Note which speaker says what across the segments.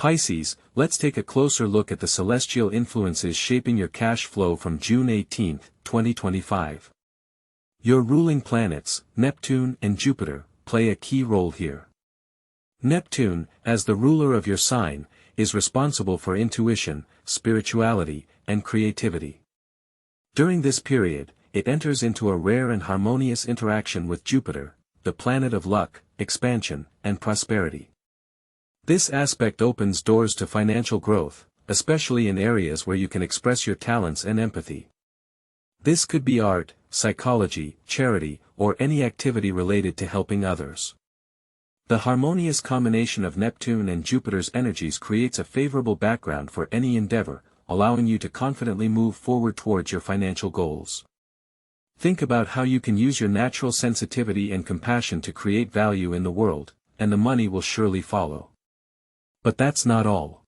Speaker 1: Pisces, let's take a closer look at the celestial influences shaping your cash flow from June 18, 2025. Your ruling planets, Neptune and Jupiter, play a key role here. Neptune, as the ruler of your sign, is responsible for intuition, spirituality, and creativity. During this period, it enters into a rare and harmonious interaction with Jupiter, the planet of luck, expansion, and prosperity. This aspect opens doors to financial growth, especially in areas where you can express your talents and empathy. This could be art, psychology, charity, or any activity related to helping others. The harmonious combination of Neptune and Jupiter's energies creates a favorable background for any endeavor, allowing you to confidently move forward towards your financial goals. Think about how you can use your natural sensitivity and compassion to create value in the world, and the money will surely follow. But that's not all.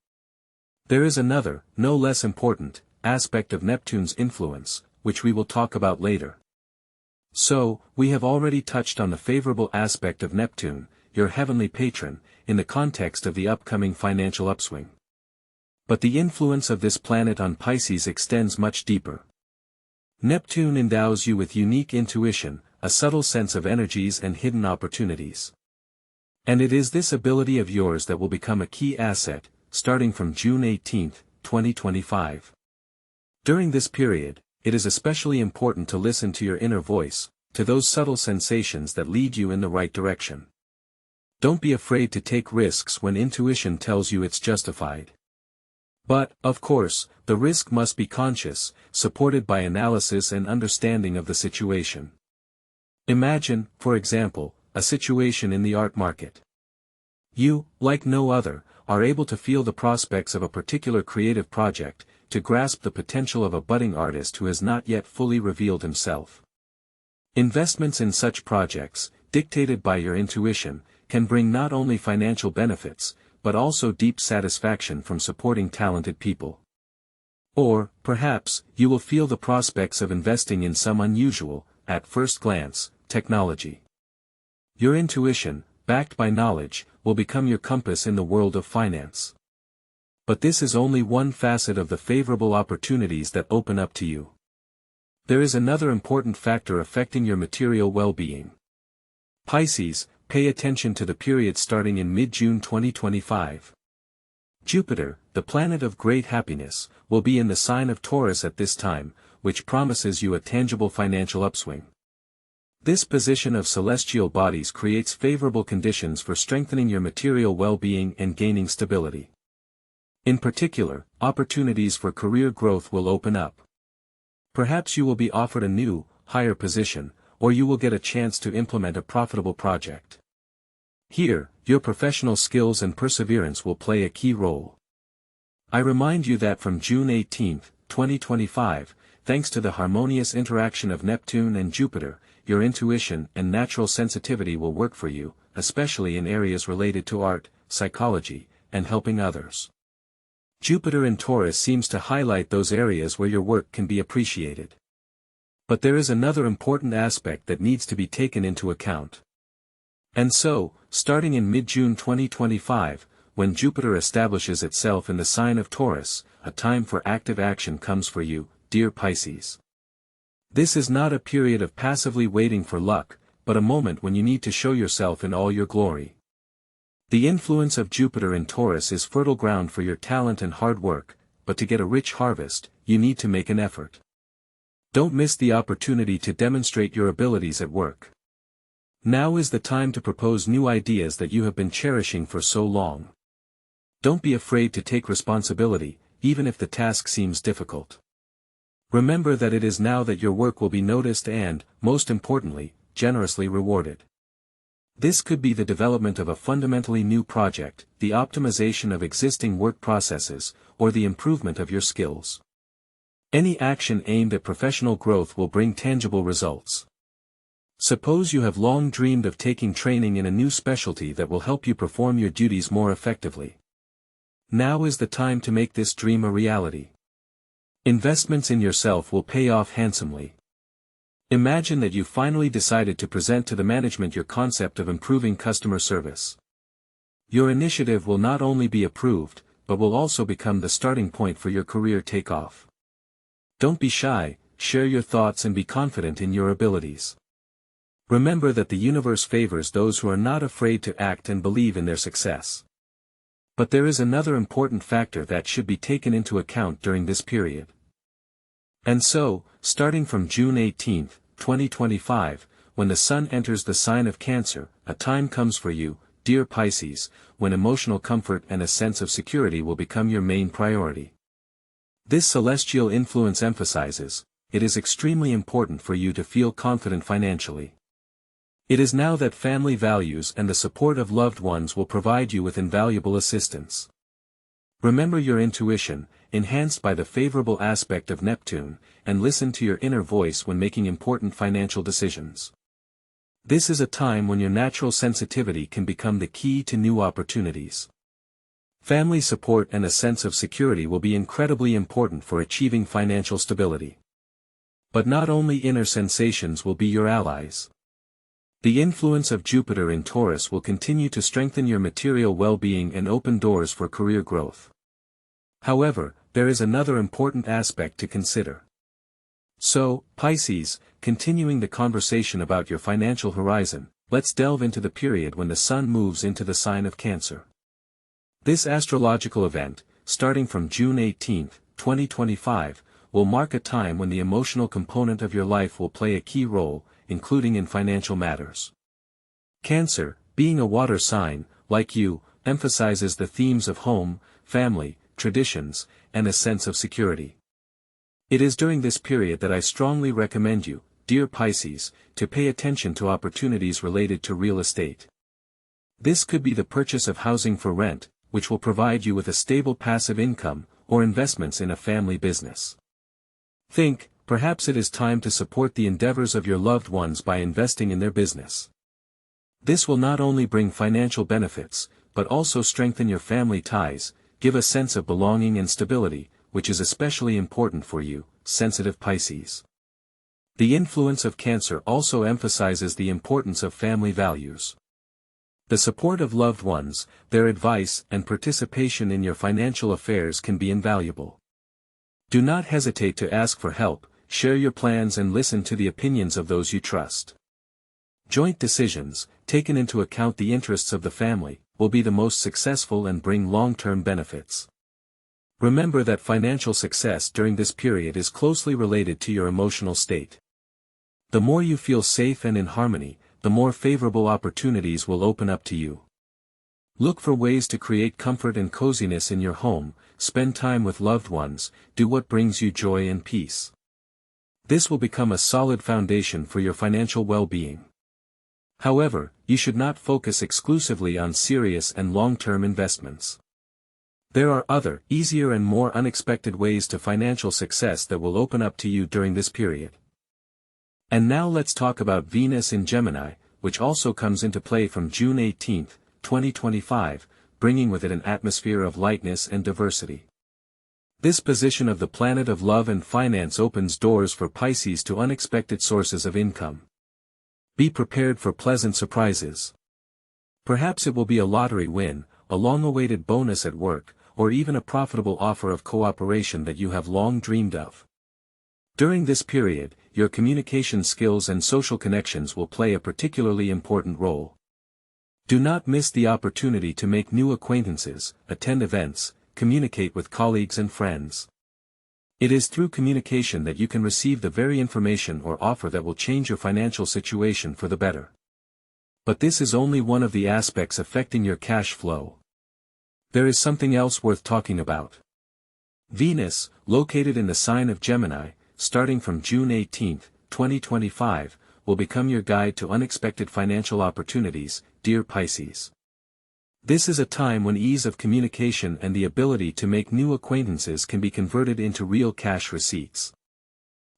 Speaker 1: There is another, no less important, aspect of Neptune's influence, which we will talk about later. So, we have already touched on the favorable aspect of Neptune, your heavenly patron, in the context of the upcoming financial upswing. But the influence of this planet on Pisces extends much deeper. Neptune endows you with unique intuition, a subtle sense of energies and hidden opportunities. And it is this ability of yours that will become a key asset, starting from June 18, 2025. During this period, it is especially important to listen to your inner voice, to those subtle sensations that lead you in the right direction. Don't be afraid to take risks when intuition tells you it's justified. But, of course, the risk must be conscious, supported by analysis and understanding of the situation. Imagine, for example, a situation in the art market. You, like no other, are able to feel the prospects of a particular creative project, to grasp the potential of a budding artist who has not yet fully revealed himself. Investments in such projects, dictated by your intuition, can bring not only financial benefits, but also deep satisfaction from supporting talented people. Or, perhaps, you will feel the prospects of investing in some unusual, at first glance, technology. Your intuition, backed by knowledge, will become your compass in the world of finance. But this is only one facet of the favorable opportunities that open up to you. There is another important factor affecting your material well-being. Pisces, pay attention to the period starting in mid-June 2025. Jupiter, the planet of great happiness, will be in the sign of Taurus at this time, which promises you a tangible financial upswing. This position of celestial bodies creates favorable conditions for strengthening your material well-being and gaining stability. In particular, opportunities for career growth will open up. Perhaps you will be offered a new, higher position, or you will get a chance to implement a profitable project. Here, your professional skills and perseverance will play a key role. I remind you that from June 18, 2025, thanks to the harmonious interaction of Neptune and Jupiter, your intuition and natural sensitivity will work for you, especially in areas related to art, psychology, and helping others. Jupiter in Taurus seems to highlight those areas where your work can be appreciated. But there is another important aspect that needs to be taken into account. And so, starting in mid-June 2025, when Jupiter establishes itself in the sign of Taurus, a time for active action comes for you, dear Pisces. This is not a period of passively waiting for luck, but a moment when you need to show yourself in all your glory. The influence of Jupiter in Taurus is fertile ground for your talent and hard work, but to get a rich harvest, you need to make an effort. Don't miss the opportunity to demonstrate your abilities at work. Now is the time to propose new ideas that you have been cherishing for so long. Don't be afraid to take responsibility, even if the task seems difficult. Remember that it is now that your work will be noticed and, most importantly, generously rewarded. This could be the development of a fundamentally new project, the optimization of existing work processes, or the improvement of your skills. Any action aimed at professional growth will bring tangible results. Suppose you have long dreamed of taking training in a new specialty that will help you perform your duties more effectively. Now is the time to make this dream a reality. Investments in yourself will pay off handsomely. Imagine that you finally decided to present to the management your concept of improving customer service. Your initiative will not only be approved, but will also become the starting point for your career takeoff. Don't be shy, share your thoughts and be confident in your abilities. Remember that the universe favors those who are not afraid to act and believe in their success. But there is another important factor that should be taken into account during this period. And so, starting from June 18, 2025, when the Sun enters the sign of Cancer, a time comes for you, dear Pisces, when emotional comfort and a sense of security will become your main priority. This celestial influence emphasizes, it is extremely important for you to feel confident financially. It is now that family values and the support of loved ones will provide you with invaluable assistance. Remember your intuition, enhanced by the favorable aspect of Neptune, and listen to your inner voice when making important financial decisions. This is a time when your natural sensitivity can become the key to new opportunities. Family support and a sense of security will be incredibly important for achieving financial stability. But not only inner sensations will be your allies. The influence of Jupiter in Taurus will continue to strengthen your material well-being and open doors for career growth. However, there is another important aspect to consider. So, Pisces, continuing the conversation about your financial horizon, let's delve into the period when the Sun moves into the sign of Cancer. This astrological event, starting from June 18, 2025, will mark a time when the emotional component of your life will play a key role, including in financial matters. Cancer, being a water sign, like you, emphasizes the themes of home, family, traditions, and a sense of security. It is during this period that I strongly recommend you, dear Pisces, to pay attention to opportunities related to real estate. This could be the purchase of housing for rent, which will provide you with a stable passive income, or investments in a family business. Think, perhaps it is time to support the endeavors of your loved ones by investing in their business. This will not only bring financial benefits, but also strengthen your family ties, give a sense of belonging and stability, which is especially important for you, sensitive Pisces. The influence of Cancer also emphasizes the importance of family values. The support of loved ones, their advice and participation in your financial affairs can be invaluable. Do not hesitate to ask for help, share your plans and listen to the opinions of those you trust. Joint decisions, taken into account the interests of the family, will be the most successful and bring long-term benefits. Remember that financial success during this period is closely related to your emotional state. The more you feel safe and in harmony, the more favorable opportunities will open up to you. Look for ways to create comfort and coziness in your home, spend time with loved ones, do what brings you joy and peace. This will become a solid foundation for your financial well-being. However, you should not focus exclusively on serious and long-term investments. There are other, easier and more unexpected ways to financial success that will open up to you during this period. And now let's talk about Venus in Gemini, which also comes into play from June 18, 2025, bringing with it an atmosphere of lightness and diversity. This position of the planet of love and finance opens doors for Pisces to unexpected sources of income. Be prepared for pleasant surprises. Perhaps it will be a lottery win, a long-awaited bonus at work, or even a profitable offer of cooperation that you have long dreamed of. During this period, your communication skills and social connections will play a particularly important role. Do not miss the opportunity to make new acquaintances, attend events, communicate with colleagues and friends. It is through communication that you can receive the very information or offer that will change your financial situation for the better. But this is only one of the aspects affecting your cash flow. There is something else worth talking about. Venus, located in the sign of Gemini, starting from June 18, 2025, will become your guide to unexpected financial opportunities, dear Pisces. This is a time when ease of communication and the ability to make new acquaintances can be converted into real cash receipts.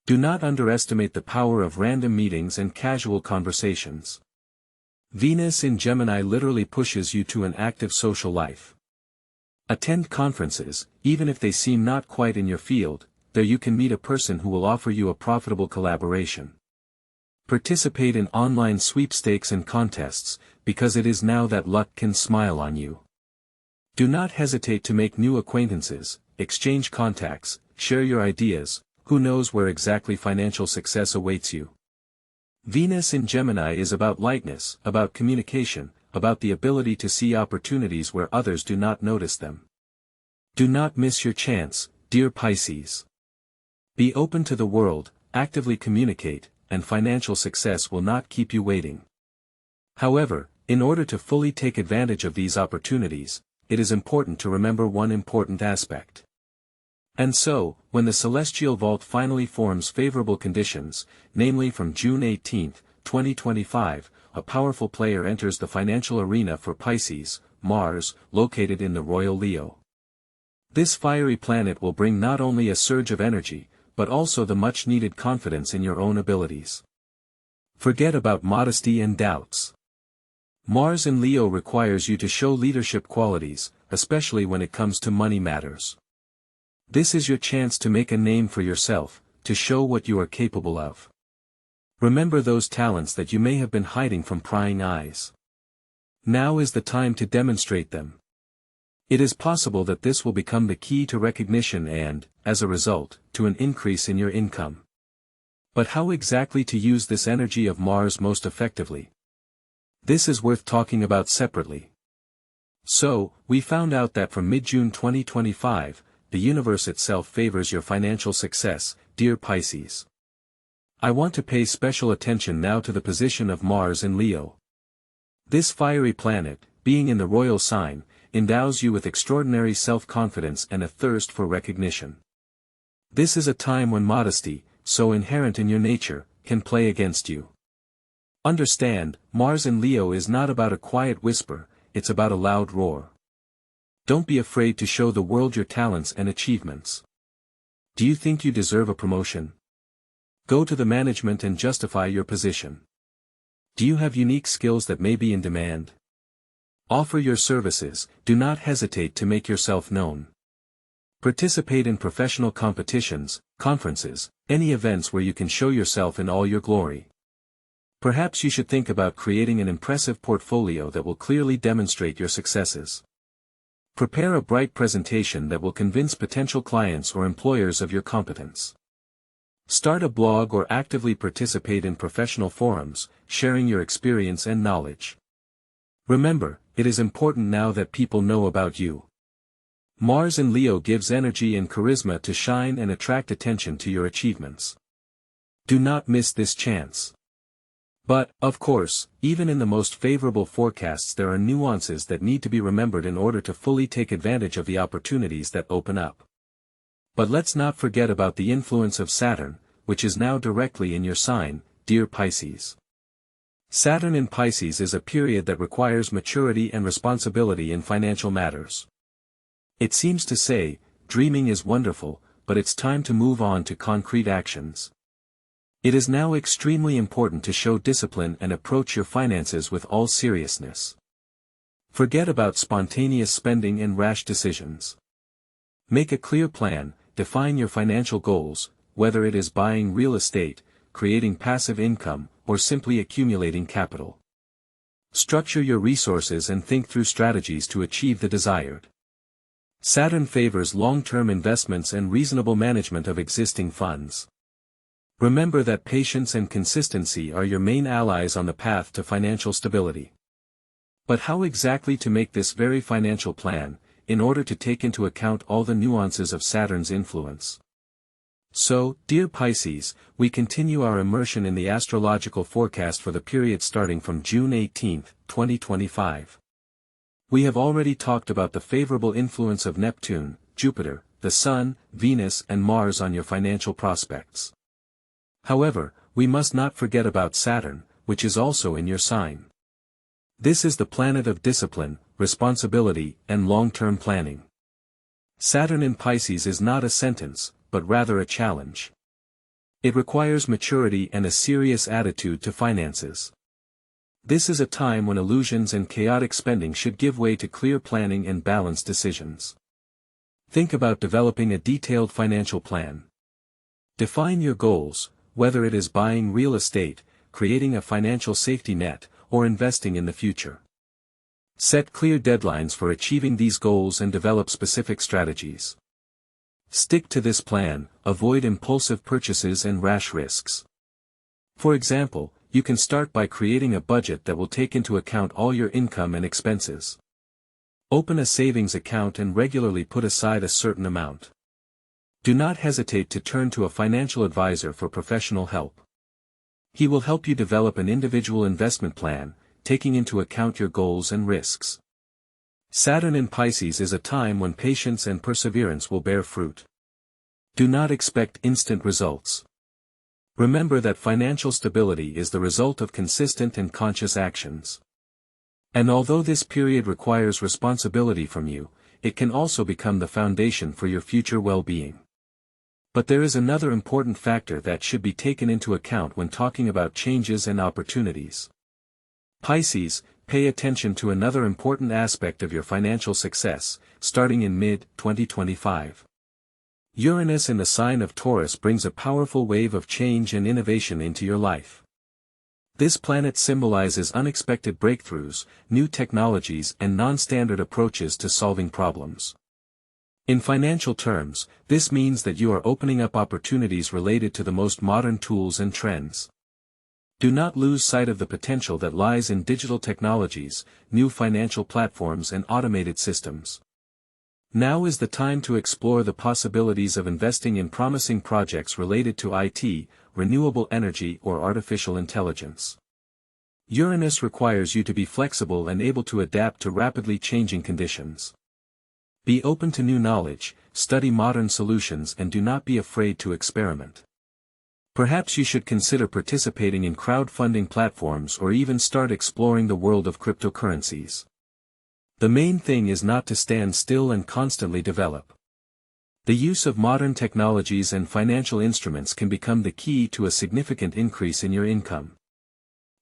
Speaker 1: Do not underestimate the power of random meetings and casual conversations. Venus in Gemini literally pushes you to an active social life. Attend conferences, even if they seem not quite in your field, there you can meet a person who will offer you a profitable collaboration. Participate in online sweepstakes and contests, because it is now that luck can smile on you. Do not hesitate to make new acquaintances, exchange contacts, share your ideas. Who knows where exactly financial success awaits you. Venus in Gemini is about lightness, about communication, about the ability to see opportunities where others do not notice them. Do not miss your chance, dear Pisces. Be open to the world, actively communicate, and financial success will not keep you waiting. However, in order to fully take advantage of these opportunities, it is important to remember one important aspect. And so, when the celestial vault finally forms favorable conditions, namely from June 18, 2025, a powerful player enters the financial arena for Pisces, Mars, located in the royal Leo. This fiery planet will bring not only a surge of energy, but also the much-needed confidence in your own abilities. Forget about modesty and doubts. Mars in Leo requires you to show leadership qualities, especially when it comes to money matters. This is your chance to make a name for yourself, to show what you are capable of. Remember those talents that you may have been hiding from prying eyes. Now is the time to demonstrate them. It is possible that this will become the key to recognition and, as a result, to an increase in your income. But how exactly to use this energy of Mars most effectively? This is worth talking about separately. So, we found out that from mid-June 2025, the universe itself favors your financial success, dear Pisces. I want to pay special attention now to the position of Mars in Leo. This fiery planet, being in the royal sign, endows you with extraordinary self-confidence and a thirst for recognition. This is a time when modesty, so inherent in your nature, can play against you. Understand, Mars in Leo is not about a quiet whisper, it's about a loud roar. Don't be afraid to show the world your talents and achievements. Do you think you deserve a promotion? Go to the management and justify your position. Do you have unique skills that may be in demand? Offer your services, do not hesitate to make yourself known. Participate in professional competitions, conferences, any events where you can show yourself in all your glory. Perhaps you should think about creating an impressive portfolio that will clearly demonstrate your successes. Prepare a bright presentation that will convince potential clients or employers of your competence. Start a blog or actively participate in professional forums, sharing your experience and knowledge. Remember, it is important now that people know about you. Mars in Leo gives energy and charisma to shine and attract attention to your achievements. Do not miss this chance. But, of course, even in the most favorable forecasts there are nuances that need to be remembered in order to fully take advantage of the opportunities that open up. But let's not forget about the influence of Saturn, which is now directly in your sign, dear Pisces. Saturn in Pisces is a period that requires maturity and responsibility in financial matters. It seems to say, dreaming is wonderful, but it's time to move on to concrete actions. It is now extremely important to show discipline and approach your finances with all seriousness. Forget about spontaneous spending and rash decisions. Make a clear plan, define your financial goals, whether it is buying real estate, creating passive income, or simply accumulating capital. Structure your resources and think through strategies to achieve the desired. Saturn favors long-term investments and reasonable management of existing funds. Remember that patience and consistency are your main allies on the path to financial stability. But how exactly to make this very financial plan, in order to take into account all the nuances of Saturn's influence? So, dear Pisces, we continue our immersion in the astrological forecast for the period starting from June 18, 2025. We have already talked about the favorable influence of Neptune, Jupiter, the Sun, Venus and Mars on your financial prospects. However, we must not forget about Saturn, which is also in your sign. This is the planet of discipline, responsibility, and long-term planning. Saturn in Pisces is not a sentence, but rather a challenge. It requires maturity and a serious attitude to finances. This is a time when illusions and chaotic spending should give way to clear planning and balanced decisions. Think about developing a detailed financial plan. Define your goals, whether it is buying real estate, creating a financial safety net, or investing in the future. Set clear deadlines for achieving these goals and develop specific strategies. Stick to this plan, avoid impulsive purchases and rash risks. For example, you can start by creating a budget that will take into account all your income and expenses. Open a savings account and regularly put aside a certain amount. Do not hesitate to turn to a financial advisor for professional help. He will help you develop an individual investment plan, taking into account your goals and risks. Saturn in Pisces is a time when patience and perseverance will bear fruit. Do not expect instant results. Remember that financial stability is the result of consistent and conscious actions. And although this period requires responsibility from you, it can also become the foundation for your future well-being. But there is another important factor that should be taken into account when talking about changes and opportunities. Pisces, pay attention to another important aspect of your financial success, starting in mid-2025. Uranus in the sign of Taurus brings a powerful wave of change and innovation into your life. This planet symbolizes unexpected breakthroughs, new technologies and non-standard approaches to solving problems. In financial terms, this means that you are opening up opportunities related to the most modern tools and trends. Do not lose sight of the potential that lies in digital technologies, new financial platforms and automated systems. Now is the time to explore the possibilities of investing in promising projects related to IT, renewable energy or artificial intelligence. Uranus requires you to be flexible and able to adapt to rapidly changing conditions. Be open to new knowledge, study modern solutions and do not be afraid to experiment. Perhaps you should consider participating in crowdfunding platforms or even start exploring the world of cryptocurrencies. The main thing is not to stand still and constantly develop. The use of modern technologies and financial instruments can become the key to a significant increase in your income.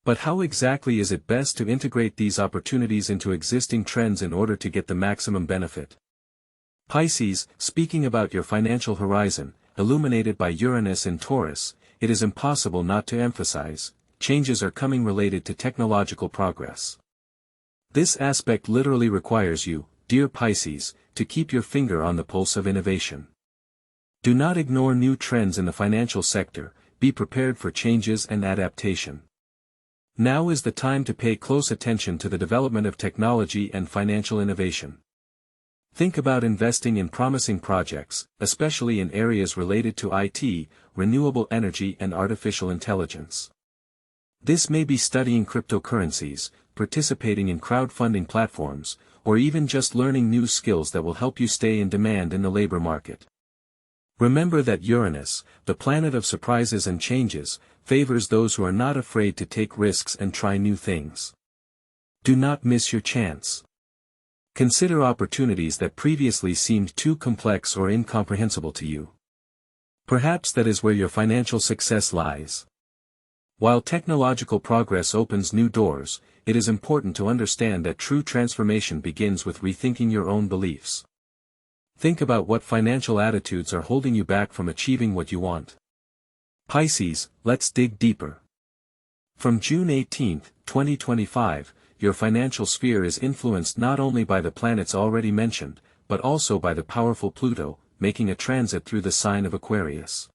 Speaker 1: But how exactly is it best to integrate these opportunities into existing trends in order to get the maximum benefit? Pisces, speaking about your financial horizon, illuminated by Uranus in Taurus, it is impossible not to emphasize, changes are coming related to technological progress. This aspect literally requires you, dear Pisces, to keep your finger on the pulse of innovation. Do not ignore new trends in the financial sector, be prepared for changes and adaptation. Now is the time to pay close attention to the development of technology and financial innovation. Think about investing in promising projects, especially in areas related to IT, renewable energy and artificial intelligence. This may be studying cryptocurrencies, participating in crowdfunding platforms, or even just learning new skills that will help you stay in demand in the labor market. Remember that Uranus, the planet of surprises and changes, favors those who are not afraid to take risks and try new things. Do not miss your chance. Consider opportunities that previously seemed too complex or incomprehensible to you. Perhaps that is where your financial success lies. While technological progress opens new doors, it is important to understand that true transformation begins with rethinking your own beliefs. Think about what financial attitudes are holding you back from achieving what you want. Pisces, let's dig deeper. From June 18, 2025, your financial sphere is influenced not only by the planets already mentioned, but also by the powerful Pluto, making a transit through the sign of Aquarius.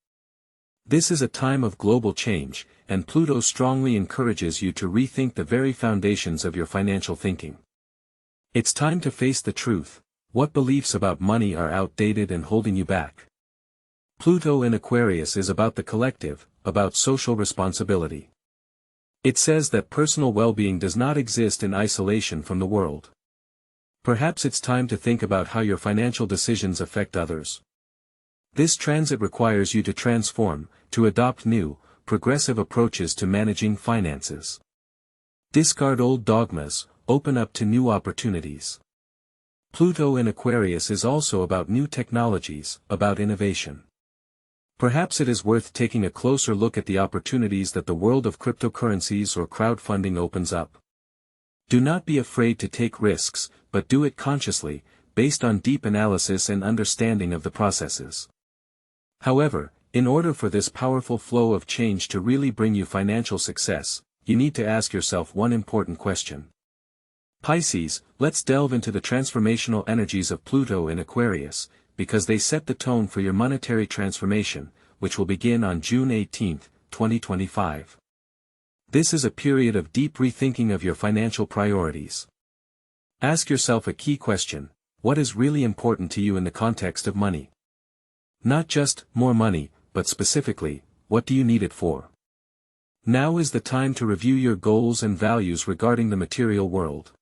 Speaker 1: This is a time of global change, and Pluto strongly encourages you to rethink the very foundations of your financial thinking. It's time to face the truth. What beliefs about money are outdated and holding you back? Pluto in Aquarius is about the collective, about social responsibility. It says that personal well-being does not exist in isolation from the world. Perhaps it's time to think about how your financial decisions affect others. This transit requires you to transform, to adopt new, progressive approaches to managing finances. Discard old dogmas, open up to new opportunities. Pluto in Aquarius is also about new technologies, about innovation. Perhaps it is worth taking a closer look at the opportunities that the world of cryptocurrencies or crowdfunding opens up. Do not be afraid to take risks, but do it consciously, based on deep analysis and understanding of the processes. However, In order for this powerful flow of change to really bring you financial success, you need to ask yourself one important question. Pisces, let's delve into the transformational energies of Pluto in Aquarius, because they set the tone for your monetary transformation, which will begin on June 18, 2025. This is a period of deep rethinking of your financial priorities. Ask yourself a key question: what is really important to you in the context of money? Not just more money, but specifically, what do you need it for? Now is the time to review your goals and values regarding the material world.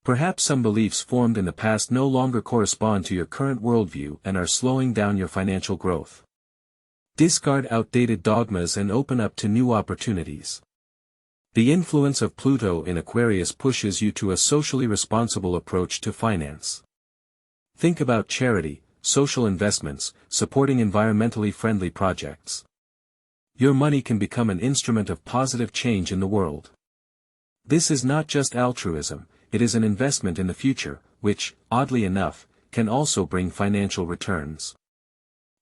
Speaker 1: Perhaps some beliefs formed in the past no longer correspond to your current worldview and are slowing down your financial growth. Discard outdated dogmas and open up to new opportunities. The influence of Pluto in Aquarius pushes you to a socially responsible approach to finance. Think about charity, social investments, supporting environmentally friendly projects. Your money can become an instrument of positive change in the world. This is not just altruism, it is an investment in the future, which, oddly enough, can also bring financial returns.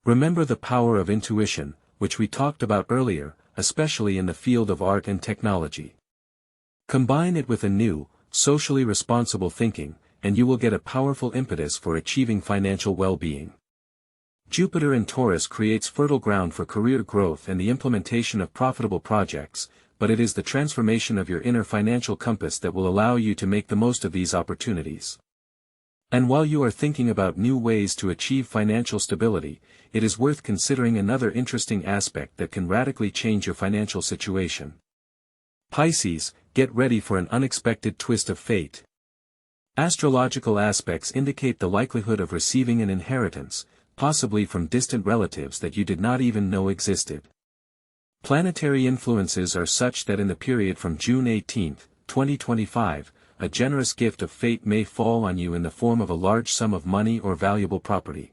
Speaker 1: Remember the power of intuition, which we talked about earlier, especially in the field of art and technology. Combine it with a new, socially responsible thinking, and you will get a powerful impetus for achieving financial well-being. Jupiter in Taurus creates fertile ground for career growth and the implementation of profitable projects, but it is the transformation of your inner financial compass that will allow you to make the most of these opportunities. And while you are thinking about new ways to achieve financial stability, it is worth considering another interesting aspect that can radically change your financial situation. Pisces, get ready for an unexpected twist of fate. Astrological aspects indicate the likelihood of receiving an inheritance, possibly from distant relatives that you did not even know existed. Planetary influences are such that in the period from June 18, 2025, a generous gift of fate may fall on you in the form of a large sum of money or valuable property.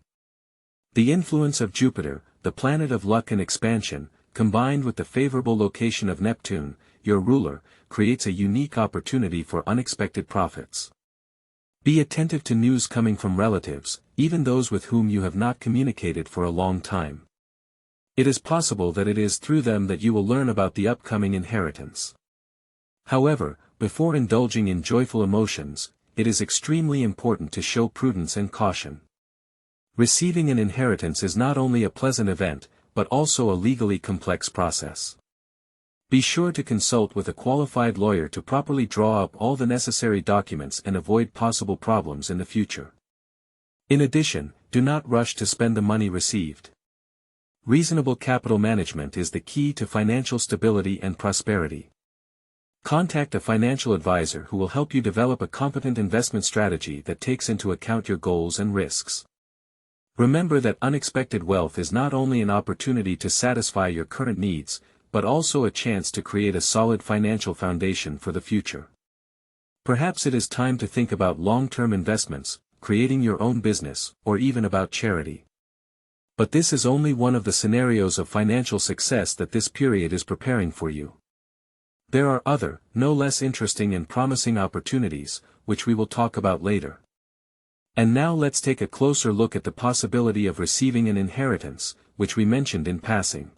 Speaker 1: The influence of Jupiter, the planet of luck and expansion, combined with the favorable location of Neptune, your ruler, creates a unique opportunity for unexpected profits. Be attentive to news coming from relatives, even those with whom you have not communicated for a long time. It is possible that it is through them that you will learn about the upcoming inheritance. However, before indulging in joyful emotions, it is extremely important to show prudence and caution. Receiving an inheritance is not only a pleasant event, but also a legally complex process. Be sure to consult with a qualified lawyer to properly draw up all the necessary documents and avoid possible problems in the future. In addition, do not rush to spend the money received. Reasonable capital management is the key to financial stability and prosperity. Contact a financial advisor who will help you develop a competent investment strategy that takes into account your goals and risks. Remember that unexpected wealth is not only an opportunity to satisfy your current needs, but also a chance to create a solid financial foundation for the future. Perhaps it is time to think about long-term investments, creating your own business, or even about charity. But this is only one of the scenarios of financial success that this period is preparing for you. There are other, no less interesting and promising opportunities, which we will talk about later. And now let's take a closer look at the possibility of receiving an inheritance, which we mentioned in passing.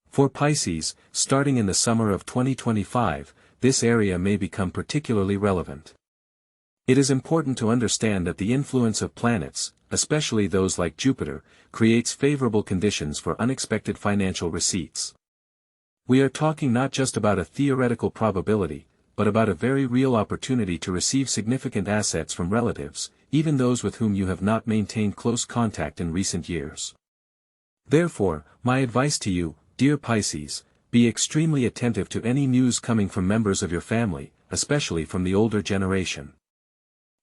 Speaker 1: For Pisces, starting in the summer of 2025, this area may become particularly relevant. It is important to understand that the influence of planets, especially those like Jupiter, creates favorable conditions for unexpected financial receipts. We are talking not just about a theoretical probability, but about a very real opportunity to receive significant assets from relatives, even those with whom you have not maintained close contact in recent years. Therefore, my advice to you, dear Pisces, be extremely attentive to any news coming from members of your family, especially from the older generation.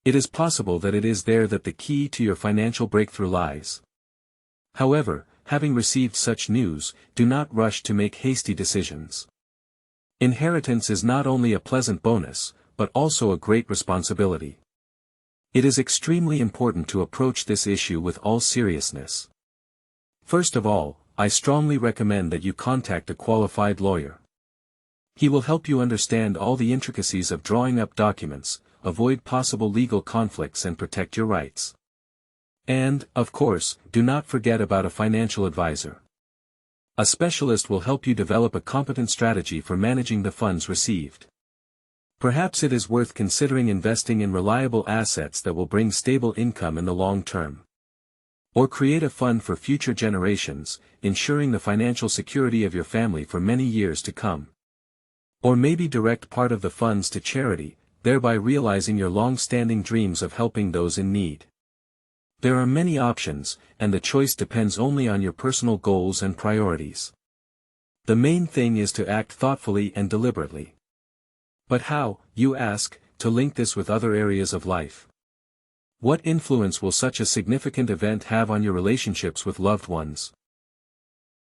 Speaker 1: It is possible that it is there that the key to your financial breakthrough lies. However, having received such news, do not rush to make hasty decisions. Inheritance is not only a pleasant bonus, but also a great responsibility. It is extremely important to approach this issue with all seriousness. First of all, I strongly recommend that you contact a qualified lawyer. He will help you understand all the intricacies of drawing up documents, avoid possible legal conflicts and protect your rights. And, of course, do not forget about a financial advisor. A specialist will help you develop a competent strategy for managing the funds received. Perhaps it is worth considering investing in reliable assets that will bring stable income in the long term. Or create a fund for future generations, ensuring the financial security of your family for many years to come. Or maybe direct part of the funds to charity, thereby realizing your long-standing dreams of helping those in need. There are many options, and the choice depends only on your personal goals and priorities. The main thing is to act thoughtfully and deliberately. But how, you ask, to link this with other areas of life? What influence will such a significant event have on your relationships with loved ones?